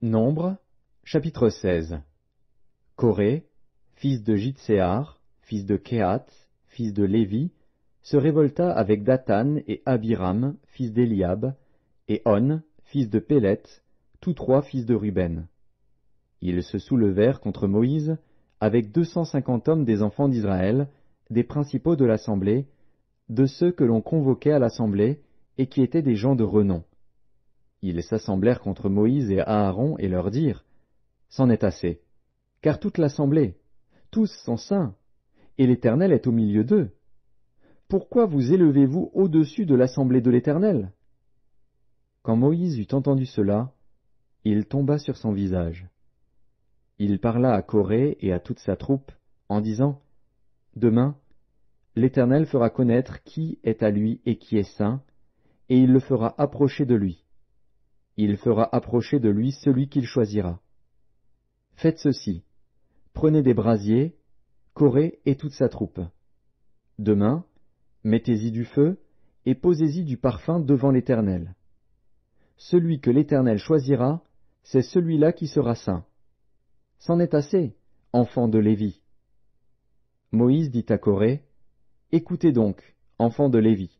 Nombre, chapitre 16. Coré, fils de Jitséar, fils de Kehat, fils de Lévi, se révolta avec Dathan et Abiram, fils d'Eliab, et On, fils de Pélet, tous trois fils de Ruben. Ils se soulevèrent contre Moïse avec 250 hommes des enfants d'Israël, des principaux de l'assemblée, de ceux que l'on convoquait à l'assemblée, et qui étaient des gens de renom. Ils s'assemblèrent contre Moïse et Aaron et leur dirent, « C'en est assez, car toute l'assemblée, tous sont saints, et l'Éternel est au milieu d'eux. Pourquoi vous élevez-vous au-dessus de l'assemblée de l'Éternel ?» Quand Moïse eut entendu cela, il tomba sur son visage. Il parla à Coré et à toute sa troupe, en disant, « Demain, l'Éternel fera connaître qui est à lui et qui est saint, et il le fera approcher de lui. Il fera approcher de lui celui qu'il choisira. Faites ceci, prenez des brasiers, Coré et toute sa troupe. Demain, mettez-y du feu, et posez-y du parfum devant l'Éternel. Celui que l'Éternel choisira, c'est celui-là qui sera saint. C'en est assez, enfants de Lévi. Moïse dit à Coré, « Écoutez donc, enfants de Lévi.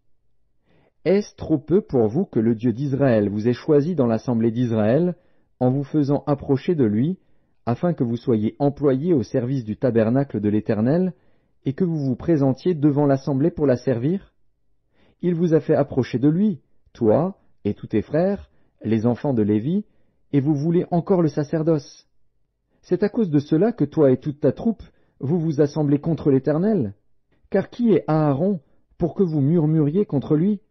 Est-ce trop peu pour vous que le Dieu d'Israël vous ait choisi dans l'assemblée d'Israël, en vous faisant approcher de lui, afin que vous soyez employés au service du tabernacle de l'Éternel, et que vous vous présentiez devant l'assemblée pour la servir? Il vous a fait approcher de lui, toi et tous tes frères, les enfants de Lévi, et vous voulez encore le sacerdoce. C'est à cause de cela que toi et toute ta troupe, vous vous assemblez contre l'Éternel. Car qui est Aaron pour que vous murmuriez contre lui? »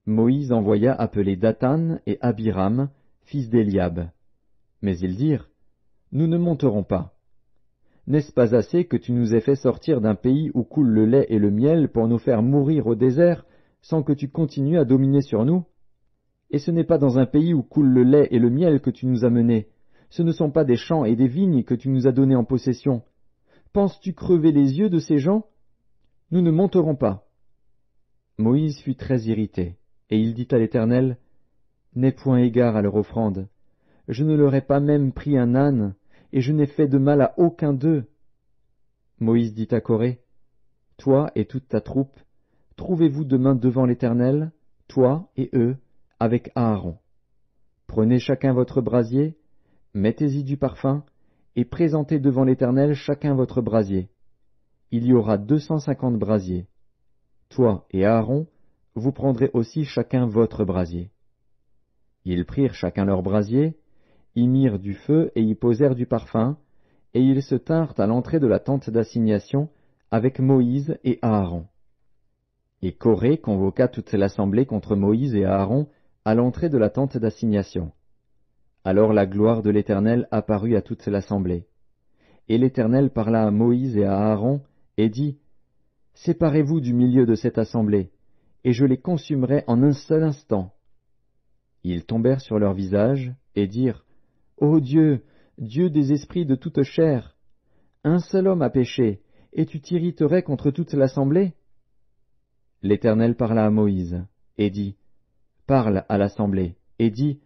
Moïse envoya appeler Dathan et Abiram, fils d'Eliab. Mais ils dirent, « Nous ne monterons pas. N'est-ce pas assez que tu nous aies fait sortir d'un pays où coule le lait et le miel pour nous faire mourir au désert, sans que tu continues à dominer sur nous? Et ce n'est pas dans un pays où coule le lait et le miel que tu nous as menés. Ce ne sont pas des champs et des vignes que tu nous as donnés en possession. Penses-tu crever les yeux de ces gens? Nous ne monterons pas. » Moïse fut très irrité. Et il dit à l'Éternel, « N'aie point égard à leur offrande. Je ne leur ai pas même pris un âne, et je n'ai fait de mal à aucun d'eux. » Moïse dit à Coré, « Toi et toute ta troupe, trouvez-vous demain devant l'Éternel, toi et eux, avec Aaron. Prenez chacun votre brasier, mettez-y du parfum, et présentez devant l'Éternel chacun votre brasier. Il y aura 250 brasiers. Toi et Aaron, vous prendrez aussi chacun votre brasier. » Ils prirent chacun leur brasier, y mirent du feu et y posèrent du parfum, et ils se tinrent à l'entrée de la tente d'assignation avec Moïse et Aaron. Et Coré convoqua toute l'assemblée contre Moïse et Aaron à l'entrée de la tente d'assignation. Alors la gloire de l'Éternel apparut à toute l'assemblée. Et l'Éternel parla à Moïse et à Aaron, et dit, « Séparez-vous du milieu de cette assemblée, et je les consumerai en un seul instant. » Ils tombèrent sur leur visage, et dirent, « Ô Dieu, Dieu des esprits de toute chair, un seul homme a péché, et tu t'irriterais contre toute l'assemblée? » L'Éternel parla à Moïse, et dit, « Parle à l'assemblée, et dis,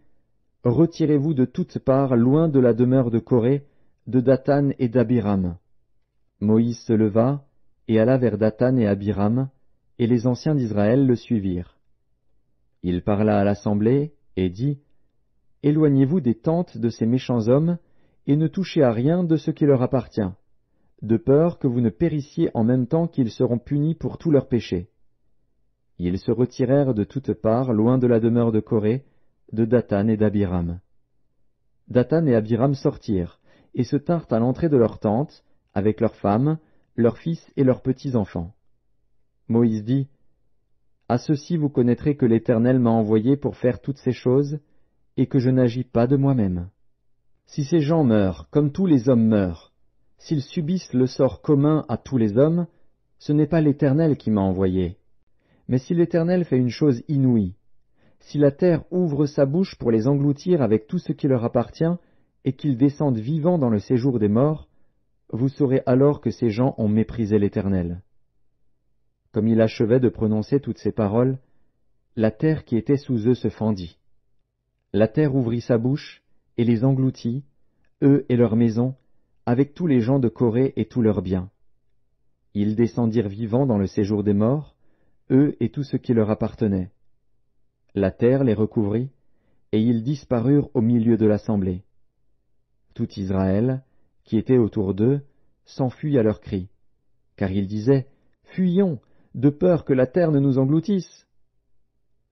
retirez-vous de toutes parts loin de la demeure de Coré, de Dathan et d'Abiram. » Moïse se leva, et alla vers Dathan et Abiram, et les anciens d'Israël le suivirent. Il parla à l'assemblée, et dit, « Éloignez-vous des tentes de ces méchants hommes, et ne touchez à rien de ce qui leur appartient, de peur que vous ne périssiez en même temps qu'ils seront punis pour tous leurs péchés. » Ils se retirèrent de toutes parts, loin de la demeure de Coré, de Dathan et d'Abiram. Dathan et Abiram sortirent, et se tinrent à l'entrée de leur tente, avec leurs femmes, leurs fils et leurs petits-enfants. Moïse dit, « À ceci vous connaîtrez que l'Éternel m'a envoyé pour faire toutes ces choses, et que je n'agis pas de moi-même. Si ces gens meurent comme tous les hommes meurent, s'ils subissent le sort commun à tous les hommes, ce n'est pas l'Éternel qui m'a envoyé. Mais si l'Éternel fait une chose inouïe, si la terre ouvre sa bouche pour les engloutir avec tout ce qui leur appartient, et qu'ils descendent vivants dans le séjour des morts, vous saurez alors que ces gens ont méprisé l'Éternel. » Comme il achevait de prononcer toutes ces paroles, la terre qui était sous eux se fendit. La terre ouvrit sa bouche, et les engloutit, eux et leurs maisons, avec tous les gens de Corée et tous leurs biens. Ils descendirent vivants dans le séjour des morts, eux et tout ce qui leur appartenait. La terre les recouvrit, et ils disparurent au milieu de l'assemblée. Tout Israël, qui était autour d'eux, s'enfuit à leurs cris, car ils disaient « Fuyons, de peur que la terre ne nous engloutisse !»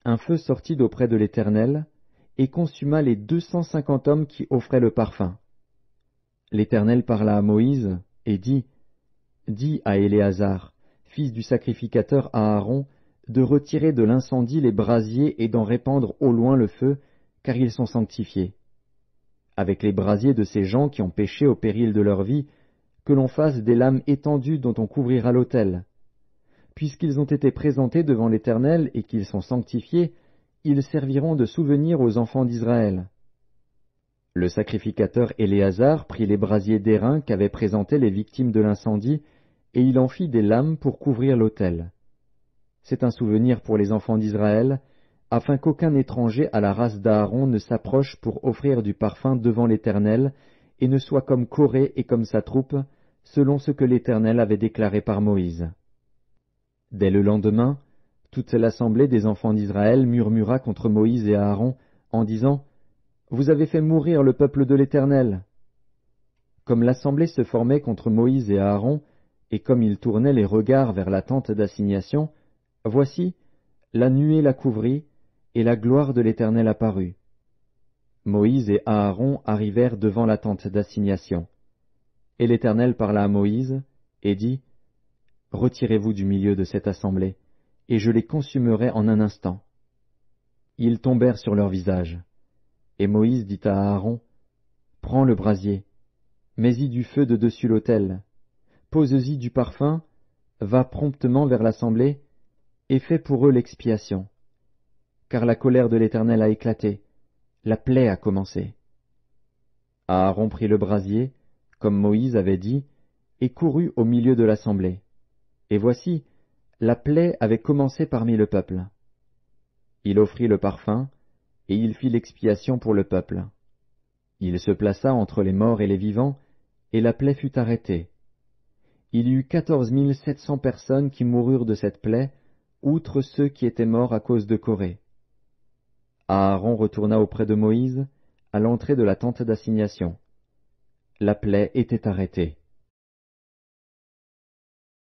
Un feu sortit d'auprès de l'Éternel, et consuma les 250 hommes qui offraient le parfum. L'Éternel parla à Moïse, et dit, « Dis à Éléazar, fils du sacrificateur Aaron, de retirer de l'incendie les brasiers et d'en répandre au loin le feu, car ils sont sanctifiés. Avec les brasiers de ces gens qui ont péché au péril de leur vie, que l'on fasse des lames étendues dont on couvrira l'autel. Puisqu'ils ont été présentés devant l'Éternel et qu'ils sont sanctifiés, ils serviront de souvenir aux enfants d'Israël. » Le sacrificateur Éléazar prit les brasiers d'airain qu'avaient présentés les victimes de l'incendie, et il en fit des lames pour couvrir l'autel. C'est un souvenir pour les enfants d'Israël, afin qu'aucun étranger à la race d'Aaron ne s'approche pour offrir du parfum devant l'Éternel, et ne soit comme Corée et comme sa troupe, selon ce que l'Éternel avait déclaré par Moïse. Dès le lendemain, toute l'assemblée des enfants d'Israël murmura contre Moïse et Aaron, en disant « Vous avez fait mourir le peuple de l'Éternel. » Comme l'assemblée se formait contre Moïse et Aaron, et comme ils tournaient les regards vers la tente d'assignation, voici, la nuée la couvrit, et la gloire de l'Éternel apparut. Moïse et Aaron arrivèrent devant la tente d'assignation. Et l'Éternel parla à Moïse, et dit, « Retirez-vous du milieu de cette assemblée, et je les consumerai en un instant. » Ils tombèrent sur leur visage. Et Moïse dit à Aaron, « Prends le brasier, mets-y du feu de dessus l'autel, pose-y du parfum, va promptement vers l'assemblée, et fais pour eux l'expiation. Car la colère de l'Éternel a éclaté, la plaie a commencé. » Aaron prit le brasier, comme Moïse avait dit, et courut au milieu de l'assemblée. Et voici, la plaie avait commencé parmi le peuple. Il offrit le parfum, et il fit l'expiation pour le peuple. Il se plaça entre les morts et les vivants, et la plaie fut arrêtée. Il y eut 14 700 personnes qui moururent de cette plaie, outre ceux qui étaient morts à cause de Corée. Aaron retourna auprès de Moïse, à l'entrée de la tente d'assignation. La plaie était arrêtée.